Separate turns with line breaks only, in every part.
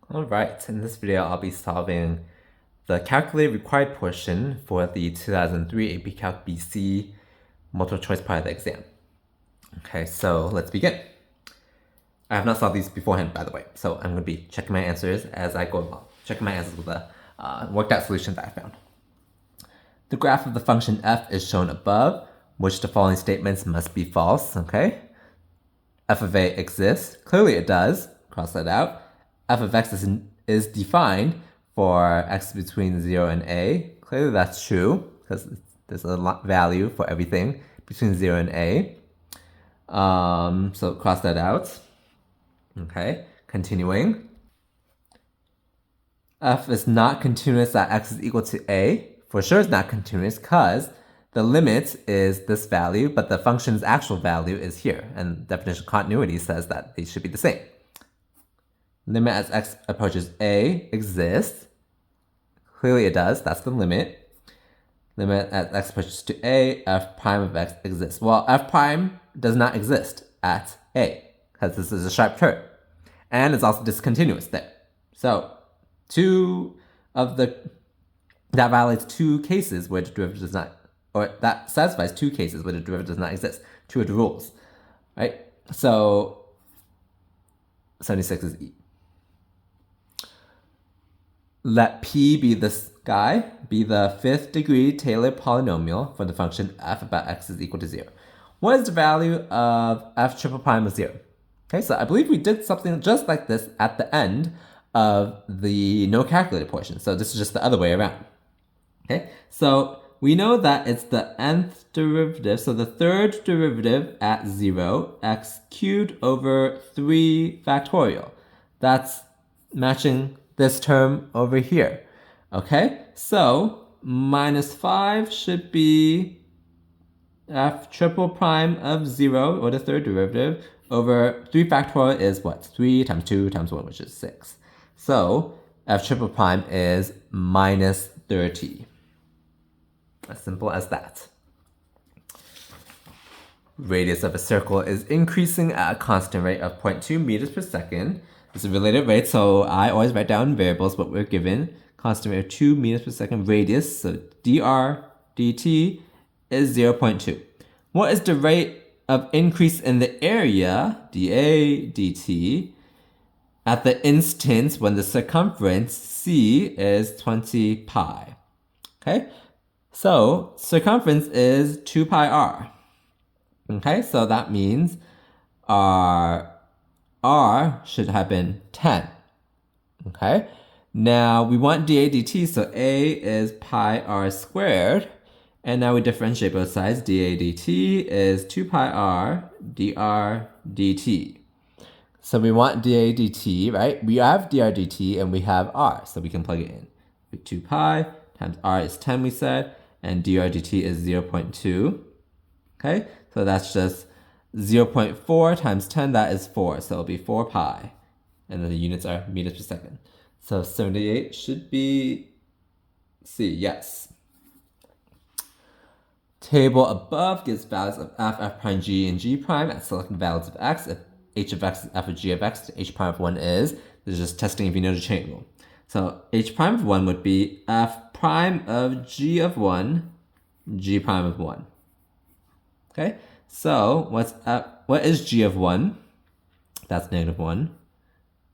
Alright, in this video I'll be solving the calculate required portion for the 2003 AP Calc BC multiple choice part of the exam. Okay, so let's begin. I have not solved these beforehand, by the way, so I'm going to be checking my answers as I go along, checking my answers with the worked out solution that I found. The graph of the function f is shown above, which the following statements must be false, okay? F of a exists, clearly it does, cross that out. F of x is defined for x between 0 and a. Clearly that's true, because there's a value for everything between 0 and a. So cross that out. Okay, continuing. F is not continuous at x is equal to a. For sure it's not continuous because the limit is this value, but the function's actual value is here. And definition of continuity says that they should be the same. Limit as x approaches a exists. Clearly it does, that's the limit. Limit as x approaches to a, f prime of x exists. Well, f prime does not exist at a, because this is a sharp turn. And it's also discontinuous there. So, that violates two cases where the derivative does not, or that satisfies two cases where the derivative does not exist. Two of the rules, right? So, 76 is E. Let P be this guy, be the fifth degree Taylor polynomial for the function f about x is equal to 0. What is the value of f triple prime of 0? Okay, so I believe we did something just like this at the end of the no calculator portion. So this is just the other way around. Okay, so we know that it's the nth derivative, so the third derivative at 0, x cubed over 3 factorial. That's matching this term over here. Okay, so minus 5 should be f triple prime of 0, or the third derivative, over 3 factorial is what? 3 times 2 times 1, which is 6. So f triple prime is minus 30. As simple as that. Radius of a circle is increasing at a constant rate of 0.2 meters per second. It's a related rate, so I always write down variables what we're given. Constant rate of 2 meters per second radius, so dr dt is 0.2. What is the rate of increase in the area, dA dt, at the instance when the circumference c is 20 pi? Okay, so circumference is 2 pi r. Okay, so that means r should have been 10. Okay, now we want dA dt, so a is pi r squared. And now we differentiate both sides. dA dt is 2 pi r dr dt. So we want dA dt, right? We have dr dt and we have r, so we can plug it in. 2 pi times r is 10, we said, and dr dt is 0.2. Okay, so that's just 0.4 times 10, that is 4, so it'll be 4 pi. And then the units are meters per second. So 78 should be C, yes. Table above gives values of f prime, g, and g prime at selected values of x. If h of x is f of g of x, h prime of 1 is. This is just testing if you know the chain rule. So h prime of 1 would be f prime of g of 1, g prime of 1. Okay, so what is g of 1? That's negative 1.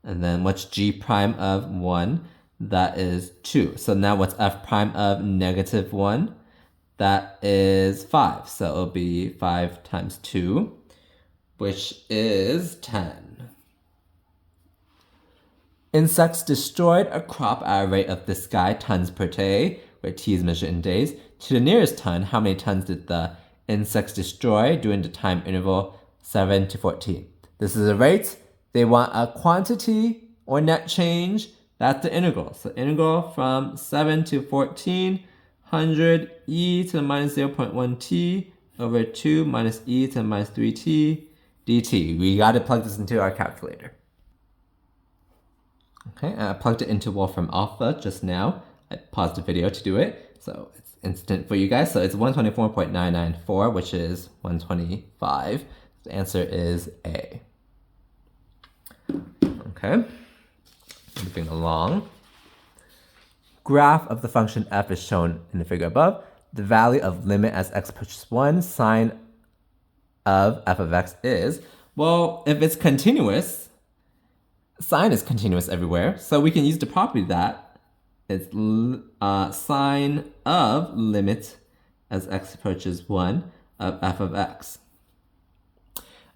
And then what's g prime of 1? That is 2. So now what's f prime of negative 1? That is 5. So it'll be 5 times 2, which is 10. Insects destroyed a crop at a rate of this guy, tons per day, where t is measured in days. To the nearest ton, how many tons did the insects destroy during the time interval 7 to 14? This is a rate. They want a quantity or net change. That's the integral. So integral from 7 to 14, 100 e to the minus 0.1 t over 2 minus e to the minus 3t dt. We got to plug this into our calculator. Okay, and I plugged it into Wolfram Alpha just now. I paused the video to do it, so it's instant for you guys. So it's 124.994, which is 125. The answer is A. Okay, moving along. Graph of the function f is shown in the figure above. The value of limit as x approaches 1, sine of f of x is, well, if it's continuous, sine is continuous everywhere, so we can use the property that it's sine of limit as x approaches 1 of f of x.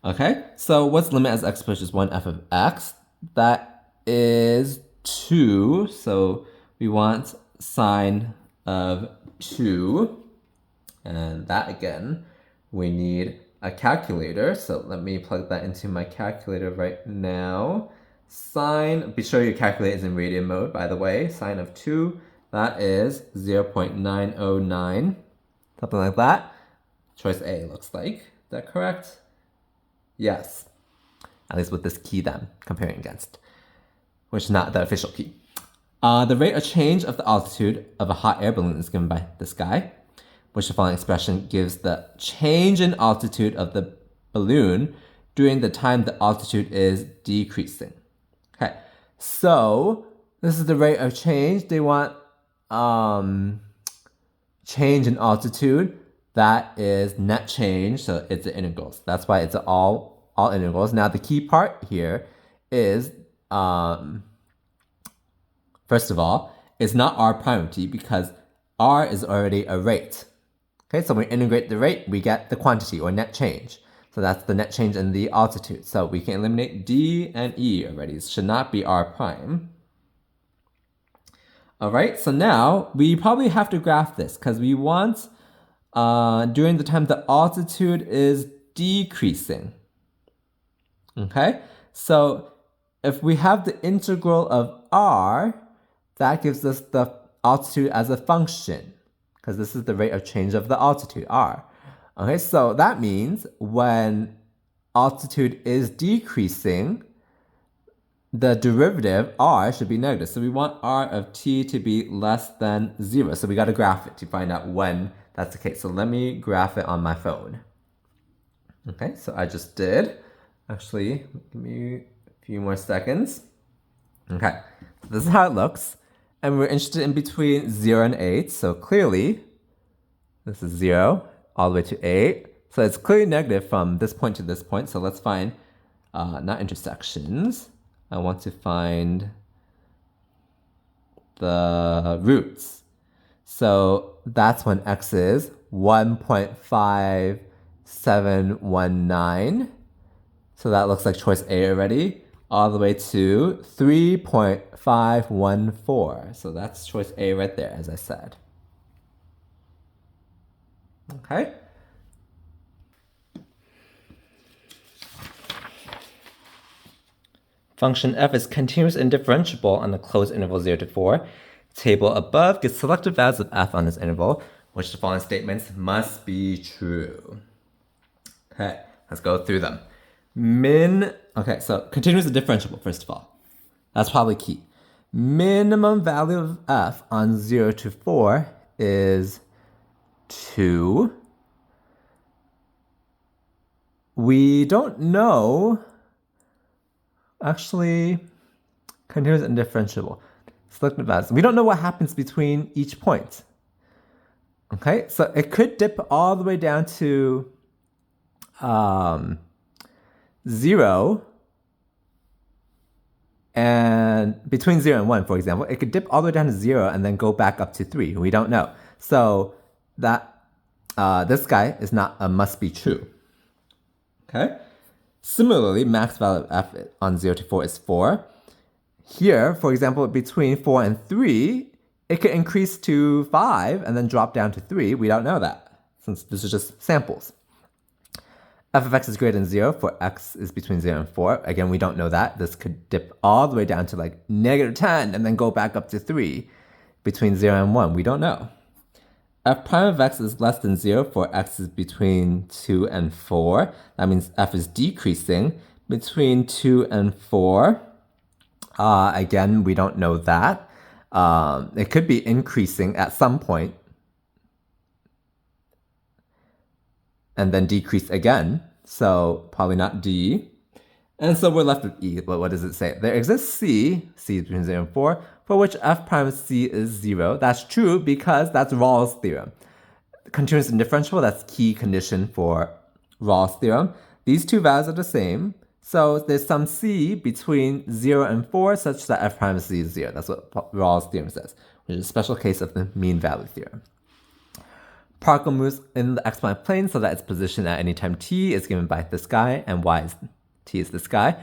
Okay, so what's limit as x approaches 1 f of x? That is 2, so we want sine of 2, and that again, we need a calculator, so let me plug that into my calculator right now. Sine, be sure your calculator is in radian mode, by the way. Sine of 2, that is 0.909, something like that. Choice A looks like. Is that correct? Yes. At least with this key that I'm comparing against, which is not the official key. The rate of change of the altitude of a hot air balloon is given by this guy, which the following expression gives the change in altitude of the balloon during the time the altitude is decreasing. Okay, so this is the rate of change. They want change in altitude. That is net change, so it's the integrals. That's why it's all integrals. Now the key part here is, first of all, it's not r prime t because r is already a rate. Okay, so when we integrate the rate, we get the quantity or net change. So that's the net change in the altitude. So we can eliminate d and e already. It should not be r prime. All right, so now we probably have to graph this because we want during the time the altitude is decreasing. Okay, so if we have the integral of r, that gives us the altitude as a function, because this is the rate of change of the altitude, r. Okay, so that means when altitude is decreasing, the derivative, r, should be negative. So we want r of t to be less than 0. So we got to graph it to find out when that's the case. So let me graph it on my phone. Okay, so I just did. Actually, give me a few more seconds. Okay, so this is how it looks. And we're interested in between 0 and 8. So clearly, this is 0 all the way to 8. So it's clearly negative from this point to this point. So let's find, not intersections. I want to find the roots. So that's when x is 1.5719. So that looks like choice A already, all the way to 3.514. So that's choice A right there, as I said. Okay. Function f is continuous and differentiable on the closed interval 0 to 4. Table above gives selected values of f on this interval, which the following statements must be true. Okay, let's go through them. Okay, so continuous and differentiable, first of all. That's probably key. Minimum value of f on 0 to 4 is 2. We don't know, actually, continuous and differentiable. Selected values. We don't know what happens between each point. Okay, so it could dip all the way down to 0, and between 0 and 1, for example, it could dip all the way down to 0 and then go back up to 3. We don't know. So that this guy is not a must be true. Okay. Similarly, max value of f on 0 to 4 is 4. Here, for example, between 4 and 3, it could increase to 5 and then drop down to 3. We don't know that, since this is just samples. F of x is greater than 0 for x is between 0 and 4. Again, we don't know that. This could dip all the way down to like -10 and then go back up to 3 between 0 and 1. We don't know. F prime of x is less than 0 for x is between 2 and 4. That means f is decreasing between 2 and 4. Again, we don't know that. It could be increasing at some point and then decrease again. So probably not D. And so we're left with E, but what does it say? There exists C is between 0 and 4, for which f prime of C is 0. That's true because that's Rawls' theorem. Continuous and differentiable, that's key condition for Rawls' theorem. These two values are the same, so there's some C between 0 and 4 such that f prime of C is 0. That's what Rawls' theorem says, which is a special case of the mean value theorem. Particle moves in the x-y plane so that its position at any time t is given by this guy, and t is this guy.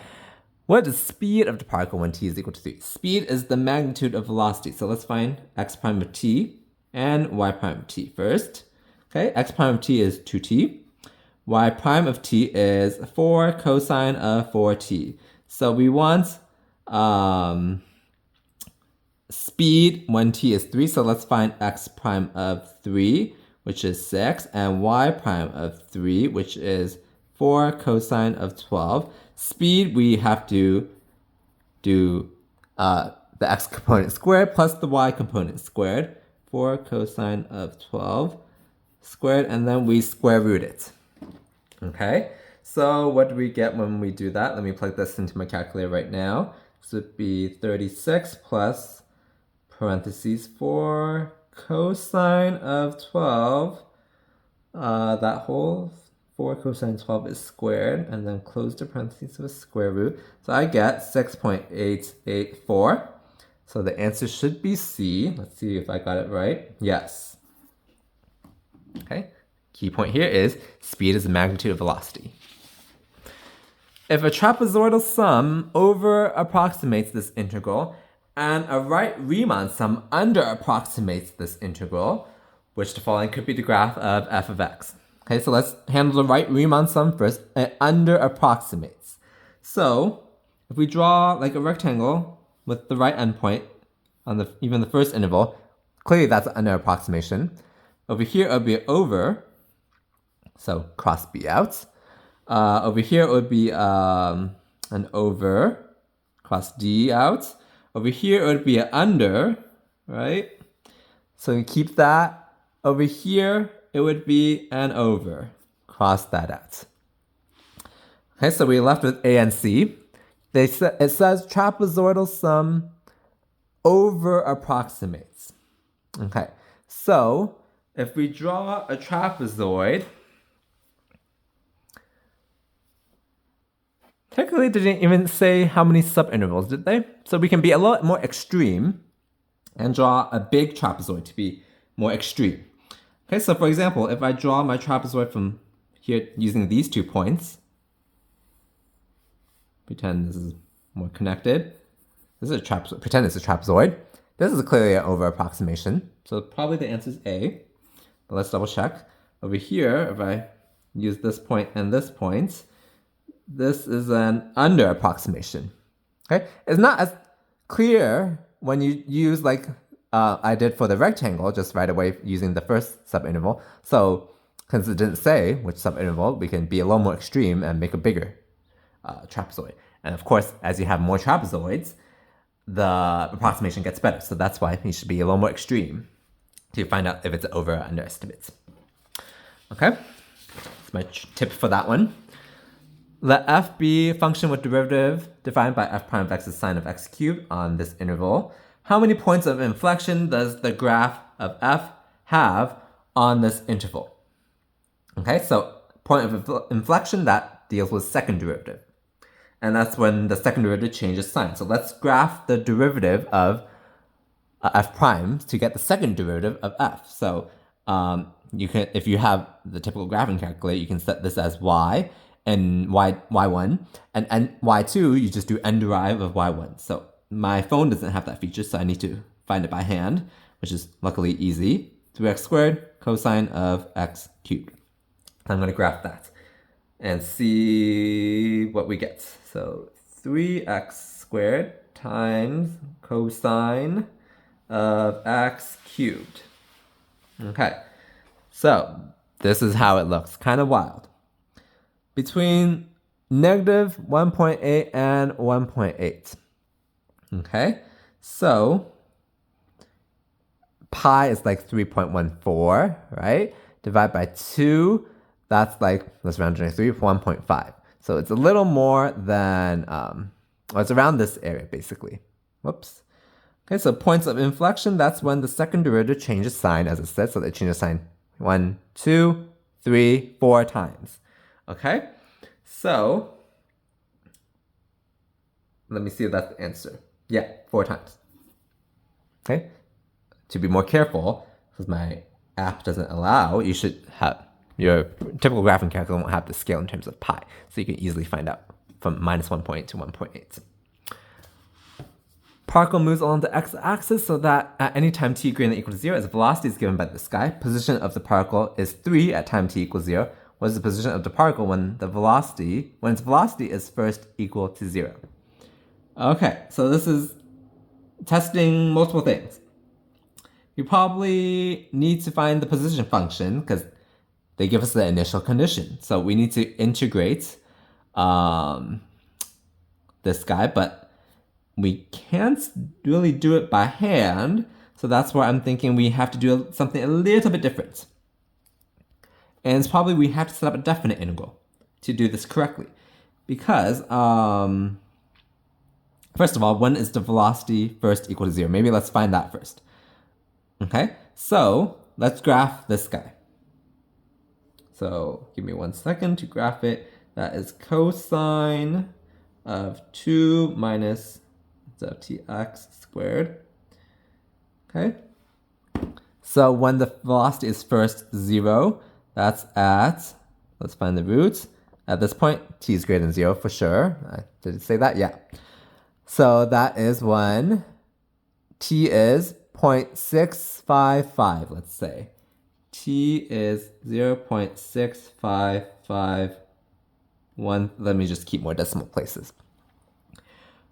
What is the speed of the particle when t is equal to 3? Speed is the magnitude of velocity. So let's find x prime of t and y prime of t first. Okay, x prime of t is 2t. Y prime of t is 4 cosine of 4t. So we want speed when t is 3. So let's find x prime of 3, which is 6, and y prime of 3, which is 4 cosine of 12. Speed, we have to do the x component squared plus the y component squared. 4 cosine of 12 squared, and then we square root it. Okay, so what do we get when we do that? Let me plug this into my calculator right now. This would be 36 plus parentheses 4 cosine of 12. That whole 4 cosine 12 is squared, and then close the parentheses with a square root. So I get 6.884. So the answer should be C. Let's see if I got it right. Yes. Okay. Key point here is speed is the magnitude of velocity. If a trapezoidal sum over approximates this integral and a right Riemann sum under approximates this integral, which the following could be the graph of f of x. Okay, so let's handle the right Riemann sum first. It under approximates. So if we draw like a rectangle with the right endpoint on even the first interval, clearly that's under approximation. Over here it would be over, so cross B out. Over here it would be an over, cross D out. Over here it would be an under, right? So you keep that. Over here it would be an over, cross that out. Okay, so we're left with A and C. It says trapezoidal sum over approximates. Okay, so if we draw a trapezoid, technically they didn't even say how many subintervals, did they? So we can be a lot more extreme and draw a big trapezoid to be more extreme. Okay, so for example, if I draw my trapezoid from here using these 2 points, pretend this is more connected. This is a trapezoid. Pretend it's a trapezoid. This is clearly an over approximation. So probably the answer is A. But let's double check. Over here, if I use this point and this point, this is an under approximation. Okay, it's not as clear when you use like I did for the rectangle just right away using the first subinterval. So since it didn't say which subinterval, we can be a little more extreme and make a bigger trapezoid. And of course, as you have more trapezoids, the approximation gets better. So that's why you should be a little more extreme to find out if it's over or under estimates. Okay, that's my tip for that one. Let f be a function with derivative defined by f prime of x's sine of x cubed on this interval. How many points of inflection does the graph of f have on this interval? Okay, so point of inflection, that deals with second derivative. And that's when the second derivative changes sign. So let's graph the derivative of f prime to get the second derivative of f. So you can, if you have the typical graphing calculator, you can set this as y and y1, and y2, you just do n derive of y1. So my phone doesn't have that feature, so I need to find it by hand, which is luckily easy. 3x squared cosine of x cubed. I'm going to graph that and see what we get. So 3x squared times cosine of x cubed. Okay, so this is how it looks, kind of wild. Between negative 1.8 and 1.8. Okay, so pi is like 3.14, right? Divide by 2, that's like, let's round to 3, 1.5. So it's a little more than, or it's around this area basically. Whoops. Okay, so points of inflection, that's when the second derivative changes sign, as it said. So they change sign 1, 2, 3, 4 times. Okay, so let me see if that's the answer. Yeah, 4 times. Okay, to be more careful, because my app doesn't allow, you should have your typical graphing calculator won't have the scale in terms of pi, so you can easily find out from minus 1.8 to 1.8. Particle moves along the x-axis so that at any time t greater than or equal to 0, its velocity is given by this guy. Position of the particle is 3 at time t equals 0. What is the position of the particle when its velocity is first equal to 0? Okay, so this is testing multiple things. You probably need to find the position function because they give us the initial condition. So we need to integrate this guy, but we can't really do it by hand. So that's why I'm thinking we have to do something a little bit different. And it's probably we have to set up a definite integral to do this correctly. Because, first of all, when is the velocity first equal to 0? Maybe let's find that first. Okay, so let's graph this guy. So give me 1 second to graph it. That is cosine of 2 minus of tx squared. Okay, so when the velocity is first 0, that's at, let's find the roots. At this point, t is greater than 0 for sure. Did it say that? Yeah. So that is when t is 0.655, let's say. T is 0.6551. Let me just keep more decimal places.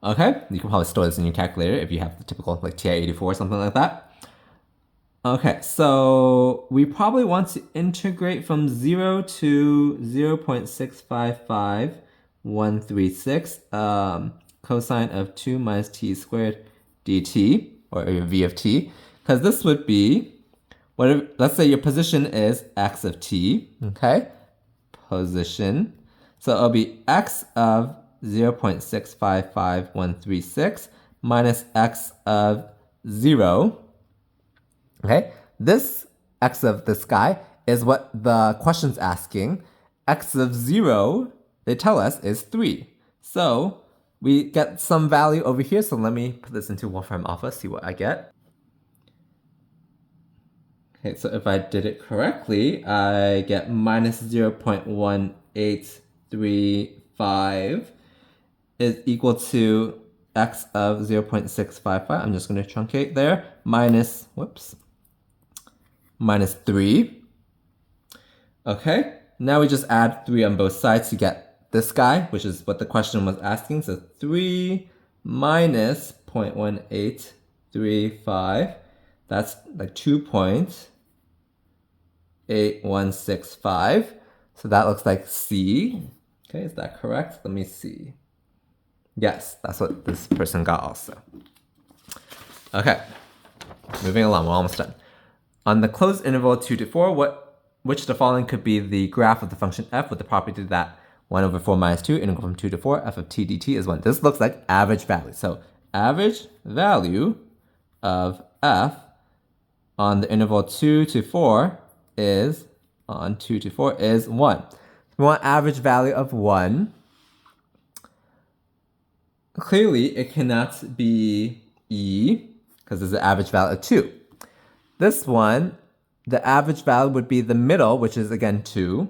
Okay, you can probably store this in your calculator if you have the typical like TI-84 or something like that. Okay, so we probably want to integrate from 0 to 0.655136 cosine of 2 minus t squared dt, or your v of t, because this would be, whatever, let's say your position is x of t, okay? Position. So it'll be x of 0.655136 minus x of 0. Okay, this x of this guy is what the question's asking. X of 0, they tell us, is 3. So we get some value over here. So let me put this into Wolfram Alpha, see what I get. Okay, so if I did it correctly, I get minus 0.1835 is equal to x of 0.655. I'm just going to truncate there. Minus 3. Okay, now we just add 3 on both sides to get this guy, which is what the question was asking. So 3 minus 0.1835, that's like 2.8165. So that looks like C. Okay, is that correct? Let me see. Yes, that's what this person got also. Okay, moving along, we're almost done. On the closed interval 2 to 4, which of the following could be the graph of the function f with the property that 1 over 4 minus 2, integral from 2 to 4, f of t dt is 1. This looks like average value. So average value of f on the interval 2 to 4 is, 1. We want average value of 1. Clearly, it cannot be E, because there's an average value of 2. This one, the average value would be the middle, which is again 2.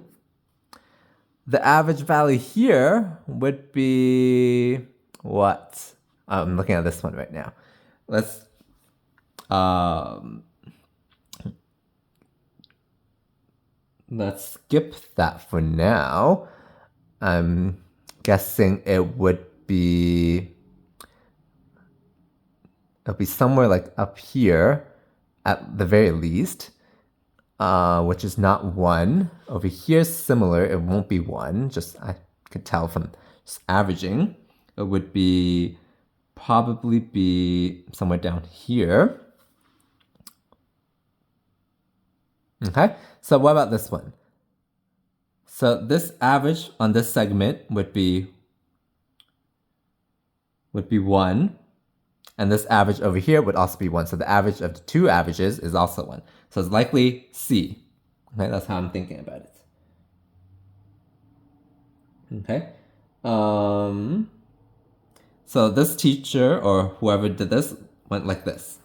The average value here would be what? I'm looking at this one right now. Let's skip that for now. I'm guessing it would be, it'll be somewhere like up here at the very least, which is not 1. Over here, similar, it won't be 1. Just, I could tell from just averaging. It would be, probably be somewhere down here. Okay, so what about this one? So this average on this segment would be 1. And this average over here would also be 1. So the average of the two averages is also 1. So it's likely C. Okay, that's how I'm thinking about it. Okay. So this teacher or whoever did this went like this.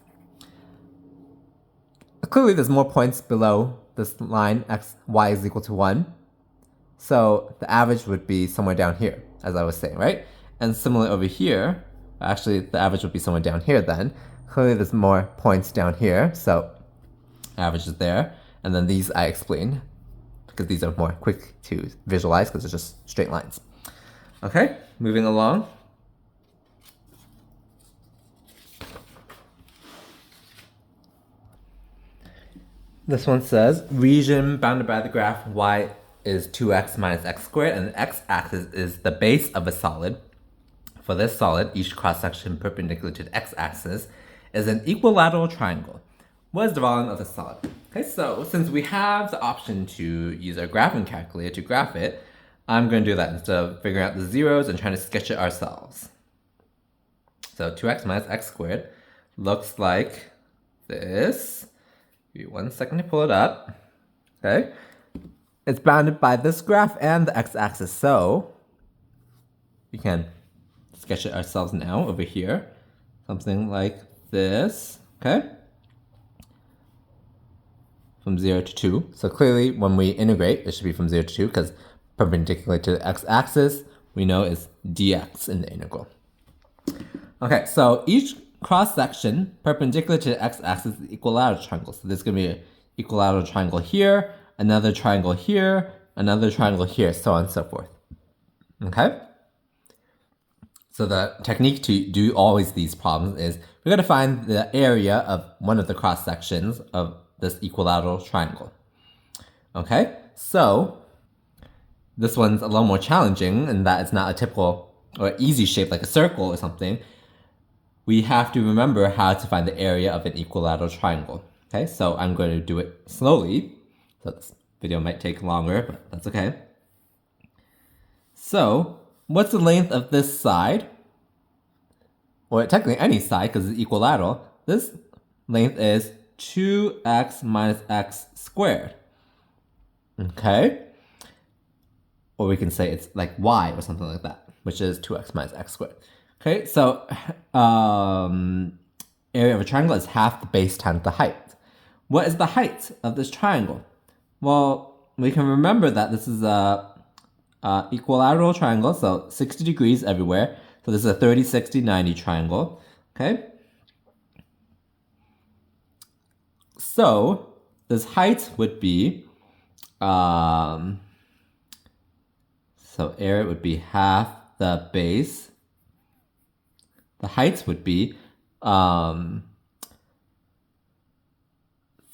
Clearly there's more points below this line y is equal to 1. So the average would be somewhere down here, as I was saying, right? And similarly over here, actually the average would be somewhere down here then. Clearly there's more points down here, so average is there. And then these I explained, because these are more quick to visualize because they're just straight lines. Okay, moving along. This one says, region bounded by the graph y is 2x minus x squared, and the x-axis is the base of a solid. For this solid, each cross-section perpendicular to the x-axis is an equilateral triangle. What is the volume of the solid? Okay, so since we have the option to use our graphing calculator to graph it, I'm going to do that instead of figuring out the zeros and trying to sketch it ourselves. So 2x minus x squared looks like this. Give me 1 second to pull it up. Okay. It's bounded by this graph and the x-axis, so we can sketch it ourselves now over here. Something like this, okay? From 0 to 2. So clearly when we integrate, it should be from 0 to 2 because perpendicular to the x-axis, we know is dx in the integral. Okay, so each cross-section perpendicular to the x-axis is equilateral triangle. So there's going to be an equilateral triangle here, another triangle here, another triangle here, so on and so forth. Okay? So the technique to do always these problems is we're going to find the area of one of the cross-sections of this equilateral triangle. Okay? So this one's a little more challenging in that it's not a typical or easy shape like a circle or something. We have to remember how to find the area of an equilateral triangle. Okay, so I'm going to do it slowly. So this video might take longer, but that's okay. So, what's the length of this side? Or technically any side, because it's equilateral. This length is 2x minus x squared. Okay? Or we can say it's like y or something like that, which is 2x minus x squared. Okay, so area of a triangle is half the base times the height. What is the height of this triangle? Well, we can remember that this is a equilateral triangle, so 60 degrees everywhere. So this is a 30, 60, 90 triangle. Okay? So this height would be, so area would be half the base. The height would be,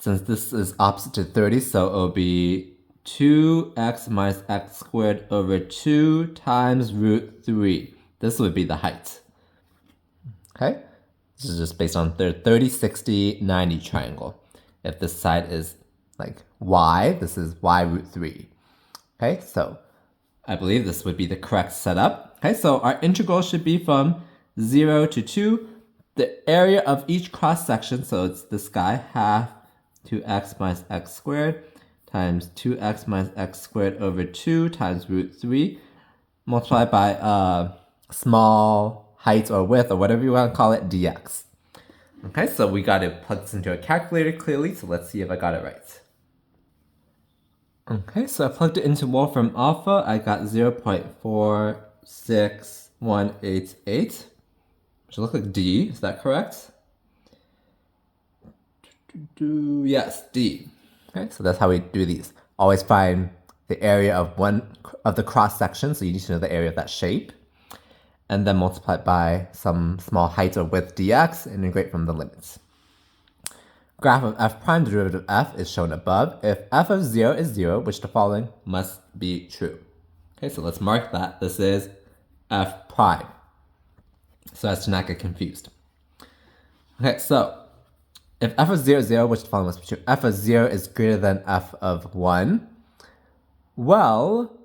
since this is opposite to 30, so it will be 2x minus x squared over 2 times root 3. This would be the height. Okay? This is just based on the 30, 60, 90 triangle. If this side is like y, this is y root 3. Okay, so I believe this would be the correct setup. Okay, so our integral should be from 0 to 2. The area of each cross section, so it's this guy, half 2x minus x squared times 2x minus x squared over 2 times root 3 multiplied by small height or width or whatever you want to call it, dx. Okay, so we got to plug this into a calculator clearly, so let's see if I got it right. Okay, so I plugged it into Wolfram Alpha. I got 0.46188, which looks like D. Is that correct? Yes, D. Okay, so that's how we do these. Always find the area of one of the cross section, so you need to know the area of that shape, and then multiply it by some small height or width dx and integrate from the limits. Graph of f prime derivative f is shown above. If f of 0 is 0, which the following must be true. Okay, so let's mark that. This is f prime, so as to not get confused. Okay, so if f of 0 is 0, which the following must be true. F of 0 is greater than f of 1. Well,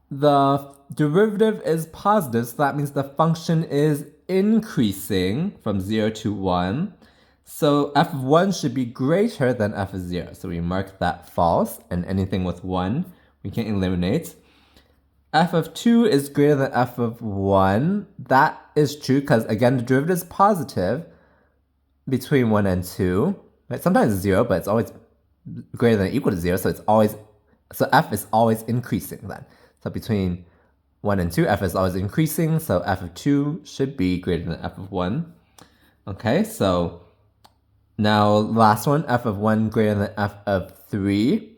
the derivative is positive, so that means the function is increasing from 0 to 1. So f of 1 should be greater than f of 0. So we mark that false, and anything with 1 we can eliminate. F of 2 is greater than f of 1. That is true because, again, the derivative is positive between 1 and 2. Right? Sometimes it's 0, but it's always greater than or equal to 0, so f is always increasing then. So between 1 and 2, f is always increasing, so f of 2 should be greater than f of 1. Okay, so now last one, f of 1 greater than f of 3.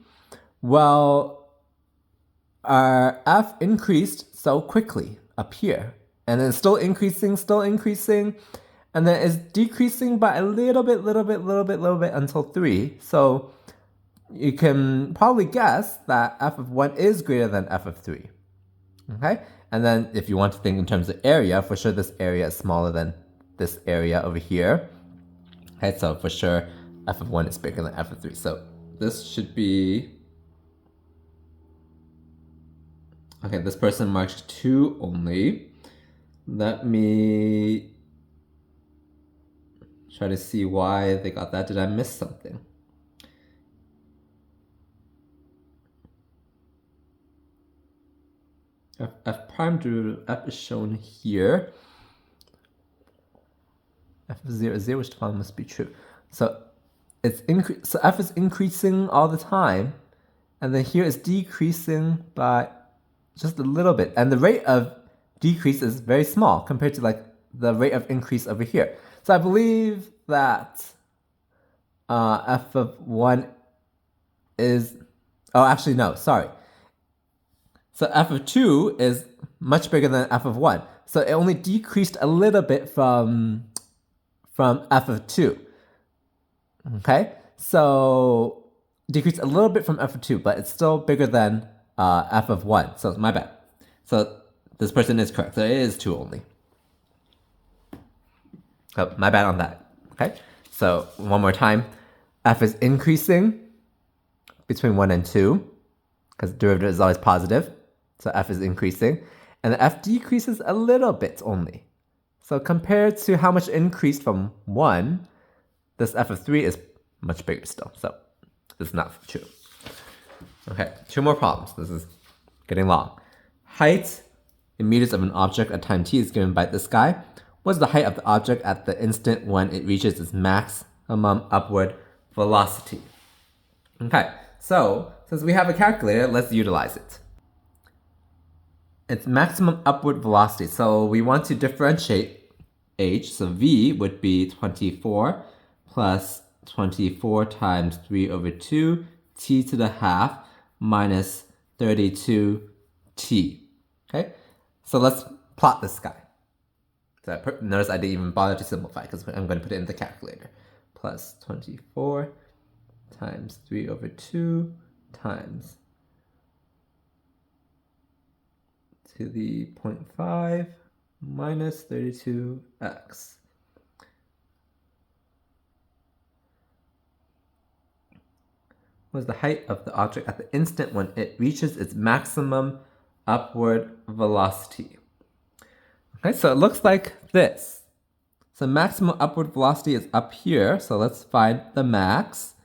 Well, our f increased so quickly up here, and then it's still increasing, and then it's decreasing by a little bit until 3. So you can probably guess that f of 1 is greater than f of 3. Okay? And then if you want to think in terms of area, for sure this area is smaller than this area over here. Okay, so for sure f of 1 is bigger than f of 3. So this should be... Okay, this person marked 2 only. Let me try to see why they got that. Did I miss something? F prime derivative f is shown here. F of 0 is 0, which one must be true. So so f is increasing all the time, and then here is decreasing by just a little bit. And the rate of decrease is very small compared to like the rate of increase over here. So I believe that f of 1 is... Oh, actually, no, sorry. So f of 2 is much bigger than f of 1. So it only decreased a little bit from f of 2. Okay? So decreased a little bit from f of 2, but it's still bigger than f of 1. So my bad. So this person is correct. So it is 2 only. So my bad on that. Okay? So one more time. F is increasing between 1 and 2, because derivative is always positive. So f is increasing. And the f decreases a little bit only. So compared to how much increased from 1, this f of 3 is much bigger still. So this is not true. Okay, 2 more problems. This is getting long. Height in meters of an object at time t is given by this guy. What is the height of the object at the instant when it reaches its maximum upward velocity? Okay, so since we have a calculator, let's utilize it. It's maximum upward velocity. So we want to differentiate h. So v would be 24 plus 24 times 3 over 2 t to the half minus 32t. Okay, so let's plot this guy. So notice I didn't even bother to simplify because I'm going to put it in the calculator. Plus 24 times 3 over 2 times to the 0.5 minus 32x. What is the height of the object at the instant when it reaches its maximum upward velocity? Okay, so it looks like this. So maximum upward velocity is up here, so let's find the max.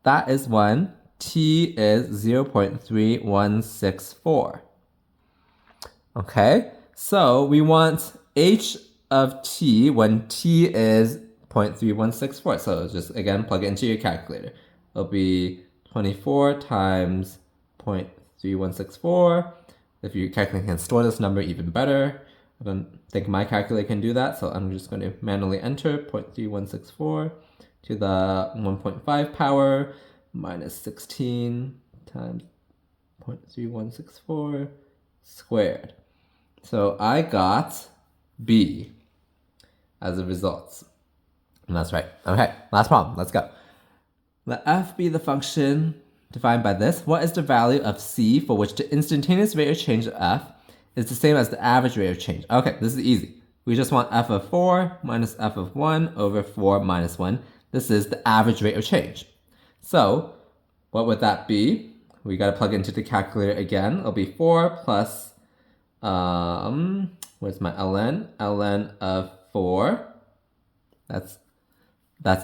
That is when t is 0.3164. Okay, so we want h of t when t is 0.3164. So just again plug it into your calculator. It'll be 24 times 0.3164. If your calculator can store this number, even better. I don't think my calculator can do that, so I'm just going to manually enter 0.3164 to the 1.5 power minus 16 times 0.3164 squared. So I got B as a result. And that's right. Okay, last problem. Let's go. Let f be the function defined by this. What is the value of c for which the instantaneous rate of change of f is the same as the average rate of change? Okay, this is easy. We just want f of 4 minus f of 1 over 4 minus 1. This is the average rate of change. So what would that be? we got to plug into the calculator again. It'll be 4 plus, where's my ln? ln of 4, that's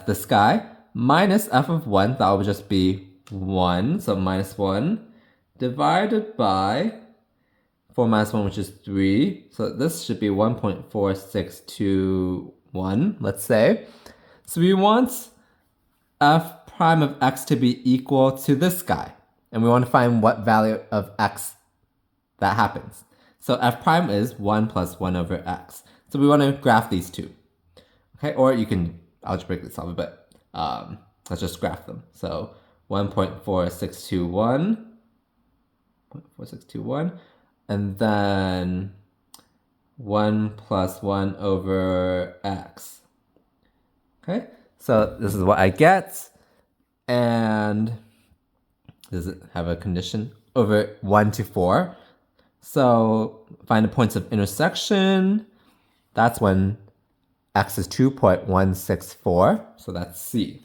this guy, minus f of 1, that would just be 1, so minus 1, divided by 4 minus 1, which is 3. So this should be 1.4621, let's say. So we want f prime of x to be equal to this guy. And we want to find what value of x that happens. So f prime is 1 plus 1 over x. So we want to graph these two. Okay, or you can algebraically solve it, but let's just graph them. So 1.4621, 0.4621, and then 1 plus 1 over x. Okay, so this is what I get. And does it have a condition? Over 1 to 4. So find the points of intersection. That's when x is 2.164. So that's C.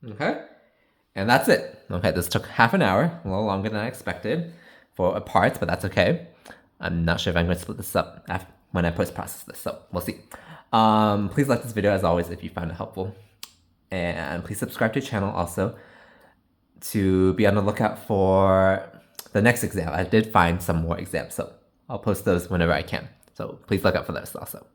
Okay, and that's it. Okay, this took half an hour, a little longer than I expected for a part, but that's okay. I'm not sure if I'm going to split this up when I post-process this, so we'll see. Please like this video as always if you found it helpful. And please subscribe to the channel also to be on the lookout for the next exam. I did find some more exams, so I'll post those whenever I can. So please look out for those also.